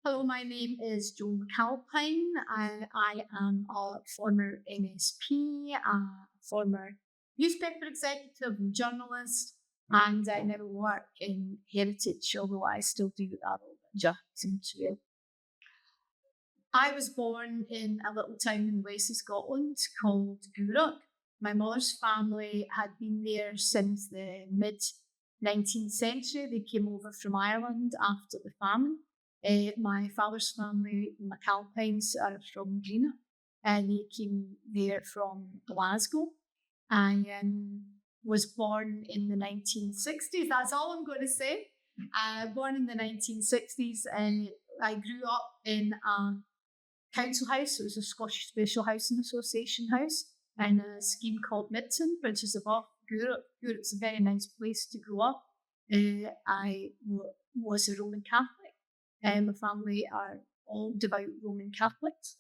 Hello, my name is Joan McAlpine. I am a former MSP, a former newspaper executive and journalist, and I now work in heritage, although I still do that a little bit adjacent to it. I was born in a little town in west of Scotland called Gourock. My mother's family had been there since the mid-19th century. They came over from Ireland after the famine. My father's family, McAlpines, are from Greenock, and they came there from Glasgow. I was born in the 1960s. That's all I'm going to say. Born in the 1960s, and I grew up in a council house. It was a Scottish Special Housing Association house in a scheme called Midton, which is above Gourock. Gourock's a very nice place to grow up. I was a Roman Catholic. My family are all devout Roman Catholics.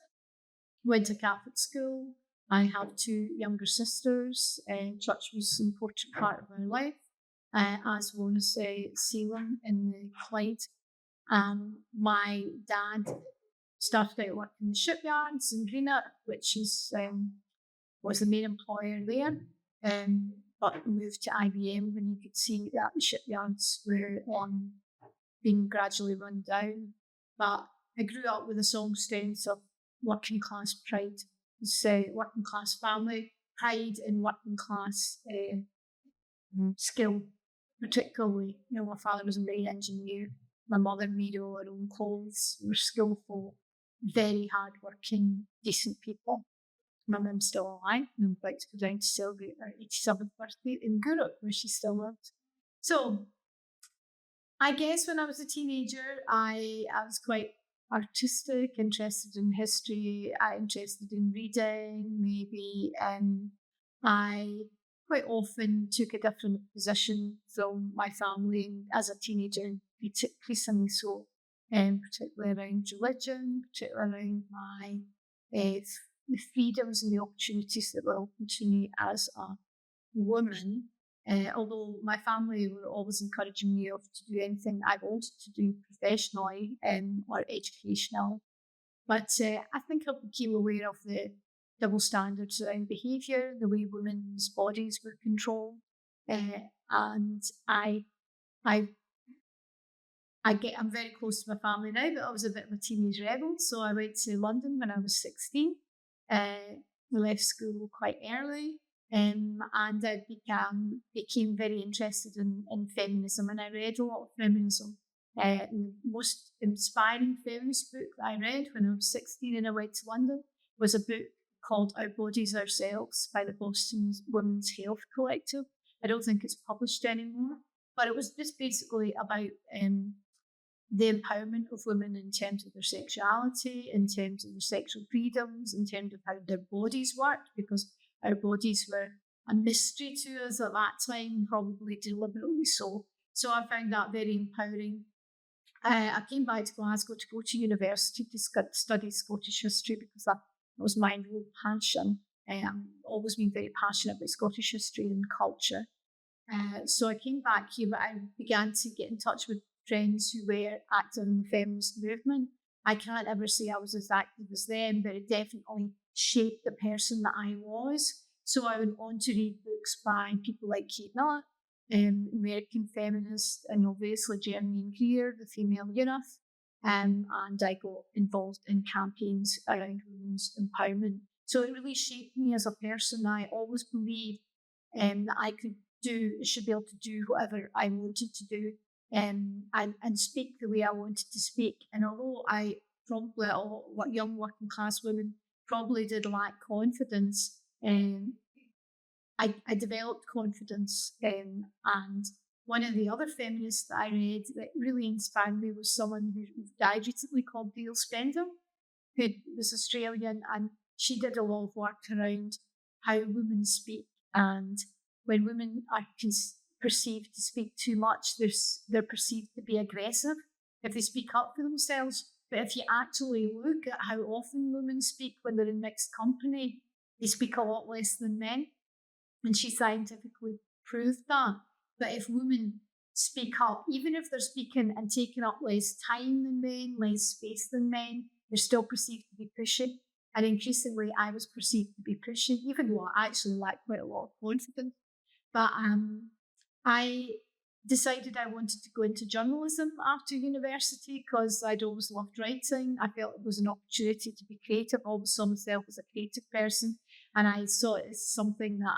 Went to Catholic school. I have two younger sisters. Church was an important part of our life, as was sailing in the Clyde. My dad started out working in the shipyards in Greenock, which was the main employer there, but moved to IBM when he could see that the shipyards were being gradually run down. But I grew up with a strong sense of working class pride. It's working class family, pride in working class skill, particularly. My father was a marine engineer. My mother made all her own clothes, were skillful, very hard-working, decent people. My mum's still alive, and I'm about to go down to celebrate her 87th birthday in Gourock, where she still lives. So, I guess when I was a teenager, I was quite artistic, interested in history, interested in reading, maybe. I quite often took a different position from my family as a teenager, increasingly so, particularly around religion, particularly around my the freedoms and the opportunities that were open to me as a woman. Although my family were always encouraging me to do anything I wanted to do professionally or educational. But I think I became aware of the double standards around behaviour, the way women's bodies were controlled. And I'm very close to my family now, but I was a bit of a teenage rebel. So I went to London when I was 16. We left school quite early. And I became very interested in feminism, and I read a lot of feminism. The most inspiring feminist book that I read when I was 16 and I went to London was a book called Our Bodies, Ourselves by the Boston Women's Health Collective. I don't think it's published anymore, but it was just basically about the empowerment of women in terms of their sexuality, in terms of their sexual freedoms, in terms of how their bodies worked, because our bodies were a mystery to us at that time, probably deliberately so. So I found that very empowering. I came back to Glasgow to go to university to study Scottish history because that was my real passion. I've always been very passionate about Scottish history and culture. So I came back here, but I began to get in touch with friends who were active in the feminist movement. I can't ever say I was as active as them, but it definitely shaped the person that I was. So I went on to read books by people like Kate Millett, American feminist, and obviously Germaine Greer, the female Youth. And I got involved in campaigns around women's empowerment. So it really shaped me as a person. I always believed that I should be able to do whatever I wanted to do. And speak the way I wanted to speak. And although I probably, young working class women probably did lack confidence, I developed confidence. And one of the other feminists that I read that really inspired me was someone who died recently called Dale Spendle, who was Australian, and she did a lot of work around how women speak, and when women are perceived to speak too much, they're perceived to be aggressive if they speak up for themselves. But if you actually look at how often women speak when they're in mixed company, they speak a lot less than men. And she scientifically proved that if women speak up, even if they're speaking and taking up less time than men, less space than men, they're still perceived to be pushy. And increasingly, I was perceived to be pushy, even though I actually lacked quite a lot of confidence. But I decided I wanted to go into journalism after university because I'd always loved writing. I felt it was an opportunity to be creative. I always saw myself as a creative person, and I saw it as something that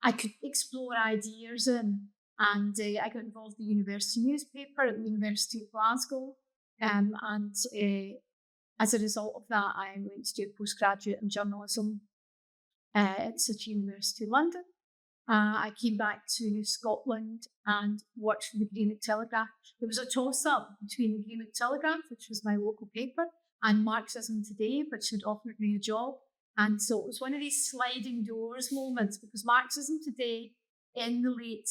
I could explore ideas in. And I got involved in the university newspaper at the University of Glasgow. And as a result of that, I went to do a postgraduate in journalism at City University London. I came back to Scotland and worked for the Greenock Telegraph. There was a toss-up between the Greenock Telegraph, which was my local paper, and Marxism Today, which had offered me a job. And so it was one of these sliding doors moments, because Marxism Today in the late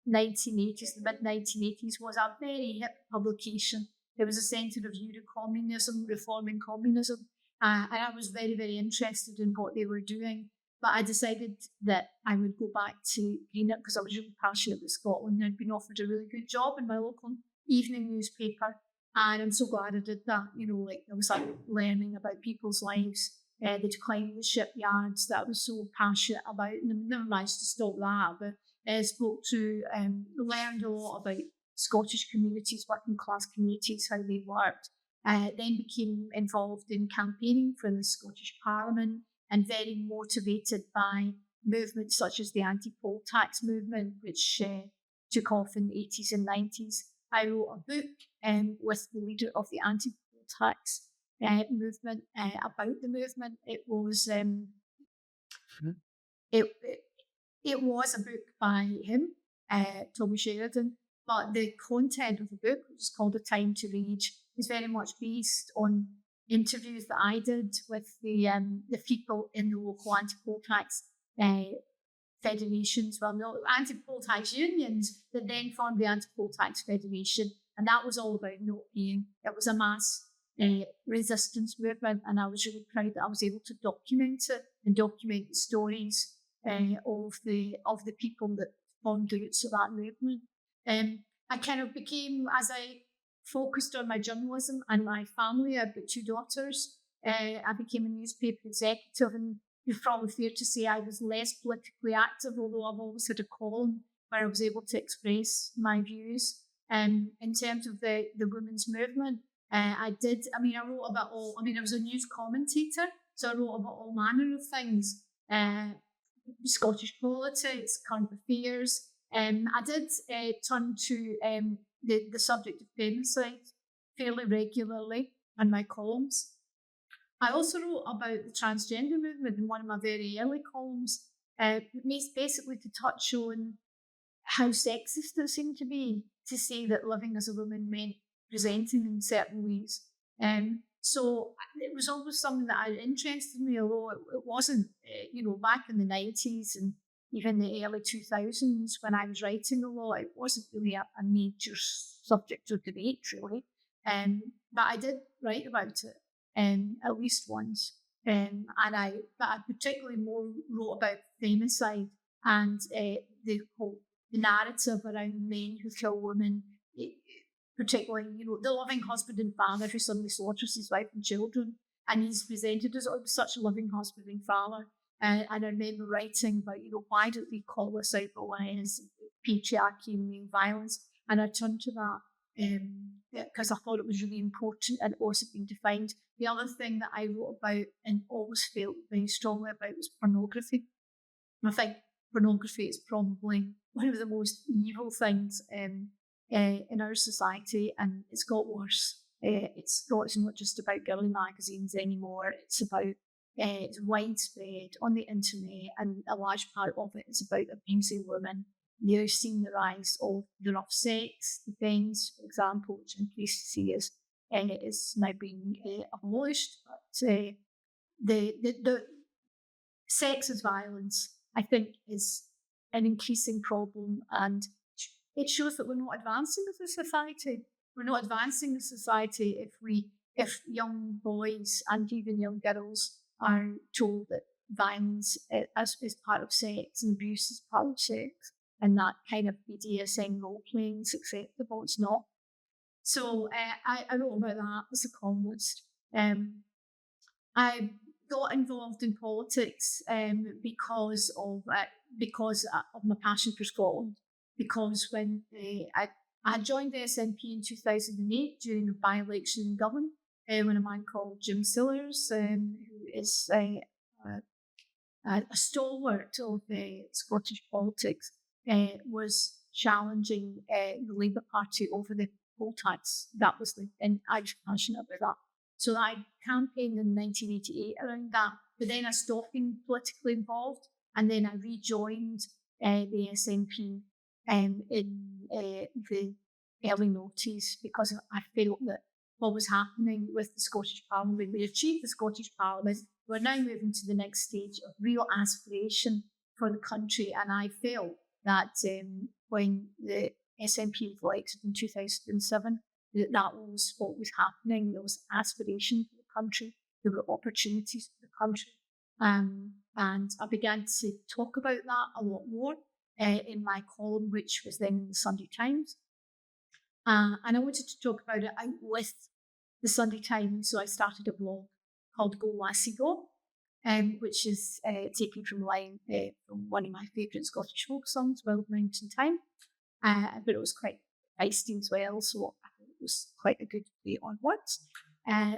1980s, the mid-1980s, was a very hip publication. It was a centre of Eurocommunism, reforming communism, and I was very, very interested in what they were doing. But I decided that I would go back to Greenock because I was really passionate about Scotland. I'd been offered a really good job in my local evening newspaper, and I'm so glad I did that. I was learning about people's lives, the decline of the shipyards that I was so passionate about, and I never managed to stop that. But I learned a lot about Scottish communities, working class communities, how they worked. Then became involved in campaigning for the Scottish Parliament, and very motivated by movements such as the anti-poll tax movement, which took off in the 80s and 90s. I wrote a book with the leader of the anti-poll tax movement about the movement. It was it was a book by him, Tommy Sheridan, but the content of the book, which is called A Time to Rage, is very much based on interviews that I did with the people in the local anti-poll tax federations, anti-poll tax unions that then formed the Anti-Poll Tax Federation, and that was all about not paying. It was a mass resistance movement, and I was really proud that I was able to document it and document the stories of the people that formed the roots of that movement. I kind of became, as I focused on my journalism and my family. I've got two daughters. I became a newspaper executive, and it's probably fair to say I was less politically active, although I've always had a column where I was able to express my views. In terms of the women's movement, I wrote about I was a news commentator, so I wrote about all manner of things, Scottish politics, current affairs. I did turn to the subject of femicide fairly regularly in my columns. I also wrote about the transgender movement in one of my very early columns, basically to touch on how sexist it seemed to be to say that living as a woman meant presenting in certain ways. So it was always something that interested me, although it wasn't, back in the 90s and even the early 2000s when I was writing a lot, it wasn't really a major subject of debate, really. But I did write about it at least once. But I particularly more wrote about femicide and the narrative around men who kill women, particularly, the loving husband and father who suddenly slaughters his wife and children. And he's presented as such a loving husband and father. And I remember writing about, why don't they call this out for what it is, patriarchy and male violence? And I turned to that because I thought it was really important and it wasn't being defined. The other thing that I wrote about and always felt very strongly about was pornography. And I think pornography is probably one of the most evil things in our society, and it's got worse. It's not just about girly magazines anymore. It's about it's widespread on the internet, and a large part of it is about abusing women. You've seen the rise of the rough sex defence, for example, which I'm pleased to see is now being abolished. But the sex as violence, I think, is an increasing problem, and it shows that we're not advancing as a society. We're not advancing as a society if young boys and even young girls are told that violence is part of sex and abuse is part of sex. and that kind of BDSM role playing is acceptable. It's not. So I wrote about that as a columnist. I got involved in politics because of my passion for Scotland. Because when I joined the SNP in 2008 during a by-election in Govan, when a man called Jim Sillars, who is a stalwart of Scottish politics, was challenging the Labour Party over the poll tax. That was and I was passionate about that. So I campaigned in 1988 around that, but then I stopped being politically involved, and then I rejoined the SNP in the early noughties because I felt that what was happening with the Scottish Parliament, we achieved the Scottish Parliament, we're now moving to the next stage of real aspiration for the country, and I felt that when the SNP was elected in 2007, that was what was happening. There was aspiration for the country, there were opportunities for the country, and I began to talk about that a lot more in my column, which was then in the Sunday Times. And I wanted to talk about it out with the Sunday Times, so I started a blog called Go Lassie Go, which is taken from a line from one of my favourite Scottish folk songs, Wild Mountain Time. But it was quite feisty as well, so I thought it was quite a good play on words.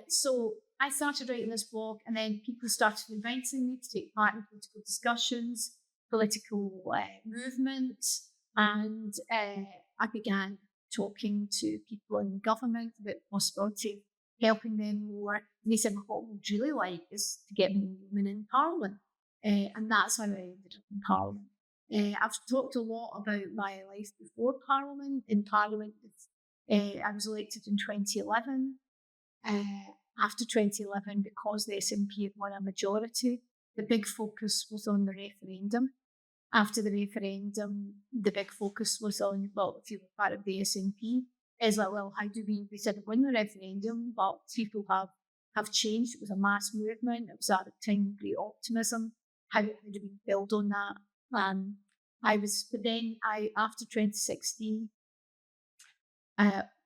So I started writing this blog, and then people started inviting me to take part in political discussions, political movements, and I began talking to people in government about the possibility of helping them more. And they said, well, what we'd really like is to get women in Parliament. And that's how I ended up in Parliament. I've talked a lot about my life before Parliament. In Parliament, I was elected in 2011. After 2011, because the SNP had won a majority, the big focus was on the referendum. After the referendum, the big focus was on, well, if you were part of the SNP, is like, well, how do we didn't win the referendum, but people have changed. It was a mass movement. It was at a time of great optimism. How do we build on that? But then after 2016,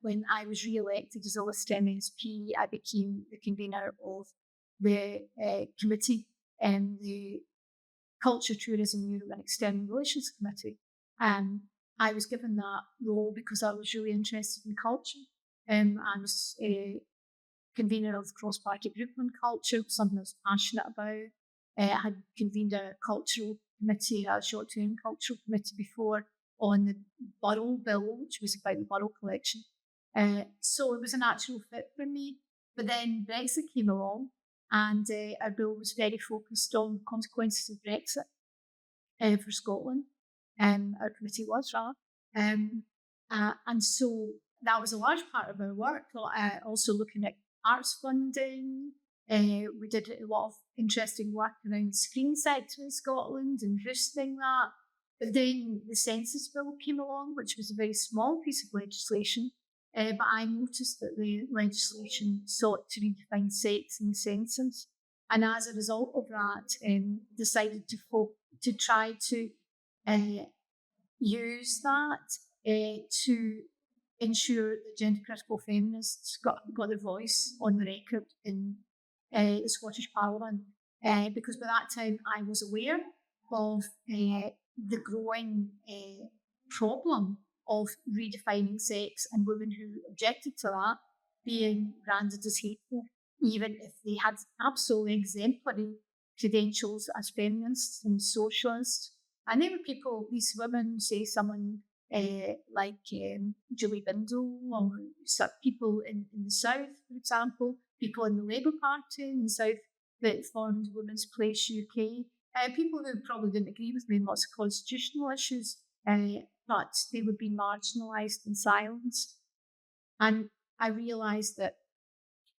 when I was re-elected as a list MSP, I became the convener of the committee and the Culture, Tourism, Euro and External Relations Committee. I was given that role because I was really interested in culture. I was a convener of the cross-party group on culture, something I was passionate about. I had convened a cultural committee, a short-term cultural committee before on the Borough Bill, which was about the Borough collection. So it was a natural fit for me. But then Brexit came along, and our bill was very focused on the consequences of Brexit for Scotland. Our committee was, rather. And so that was a large part of our work. Also looking at arts funding. We did a lot of interesting work around the screen sector in Scotland and boosting that. But then the census bill came along, which was a very small piece of legislation. But I noticed that the legislation sought to redefine sex in the census. And as a result of that, decided to try to use that to ensure that gender critical feminists got their voice on the record in the Scottish Parliament. Because by that time I was aware of the growing problem of redefining sex, and women who objected to that being branded as hateful, even if they had absolutely exemplary credentials as feminists and socialists. And there were people, these women, say someone like Julie Bindel, or people in the South, for example, people in the Labour Party in the South that formed Women's Place UK, people who probably didn't agree with me on lots of constitutional issues, but they were being marginalised and silenced. And I realised that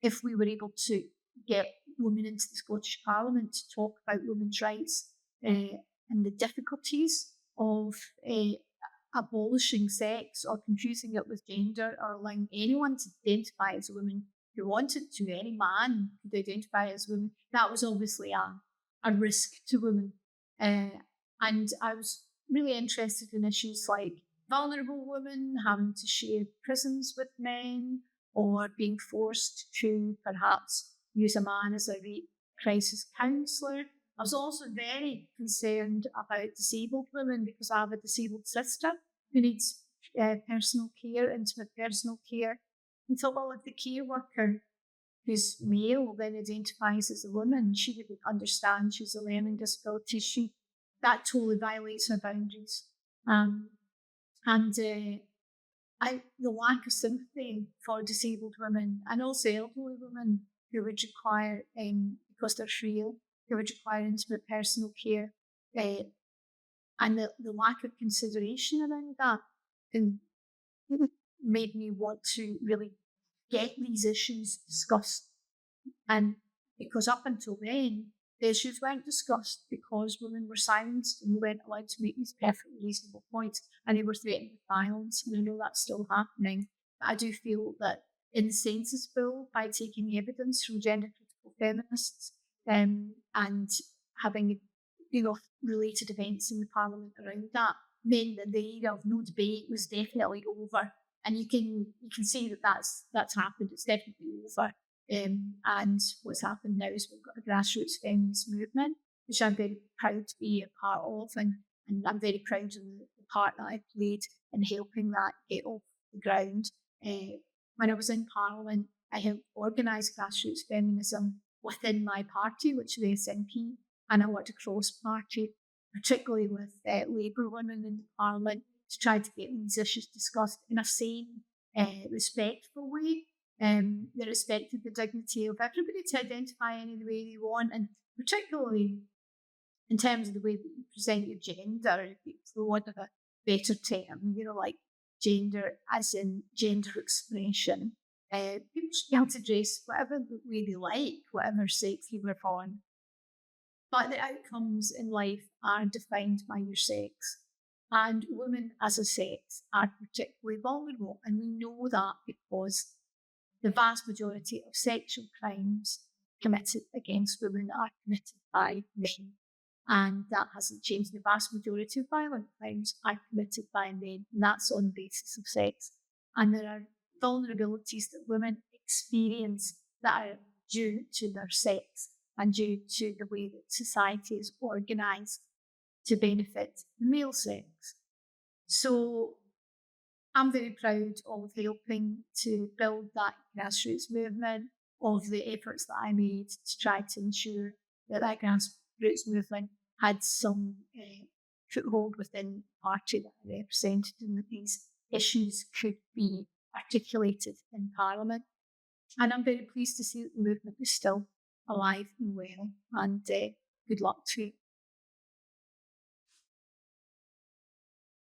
if we were able to get women into the Scottish Parliament to talk about women's rights and the difficulties of abolishing sex or confusing it with gender, or allowing anyone to identify as a woman who wanted to, any man could identify as a woman, that was obviously a risk to women. And I was really interested in issues like vulnerable women having to share prisons with men, or being forced to perhaps use a man as a rape crisis counsellor. I was also very concerned about disabled women because I have a disabled sister who needs personal care, intimate personal care. And so, well, if the care worker who's male then identifies as a woman, she wouldn't understand she's a learning disability. That totally violates her boundaries. The lack of sympathy for disabled women and also elderly women who would require, because they're frail, who would require intimate personal care, and the lack of consideration around that, and made me want to really get these issues discussed. And because up until then, the issues weren't discussed because women were silenced and we weren't allowed to make these perfectly reasonable points, and they were threatened with violence. And I know that's still happening. But I do feel that in the census bill, by taking evidence from gender critical feminists and having related events in the Parliament around that, meant that the era of no debate was definitely over. And you can see that that's happened. It's definitely over. And what's happened now is we've got a grassroots feminist movement, which I'm very proud to be a part of, and I'm very proud of the part that I played in helping that get off the ground. When I was in Parliament, I helped organise grassroots feminism within my party, which is the SNP, and I worked across party, particularly with Labour women in the Parliament, to try to get these issues discussed in a sane, respectful way. They respected the dignity of everybody to identify any way they want, and particularly in terms of the way that you present your gender, for want of a better term, like gender as in gender expression. People should be able to dress whatever way they like, whatever sex you were born. But the outcomes in life are defined by your sex. And women as a sex are particularly vulnerable. And we know that because the vast majority of sexual crimes committed against women are committed by men. And that hasn't changed. The vast majority of violent crimes are committed by men, and that's on the basis of sex. And there are vulnerabilities that women experience that are due to their sex and due to the way that society is organised to benefit the male sex. So I'm very proud of helping to build that grassroots movement, of the efforts that I made to try to ensure that that grassroots movement had some foothold within the party that I represented, and that these issues could be articulated in Parliament. And I'm very pleased to see that the movement is still alive and well, and good luck to it.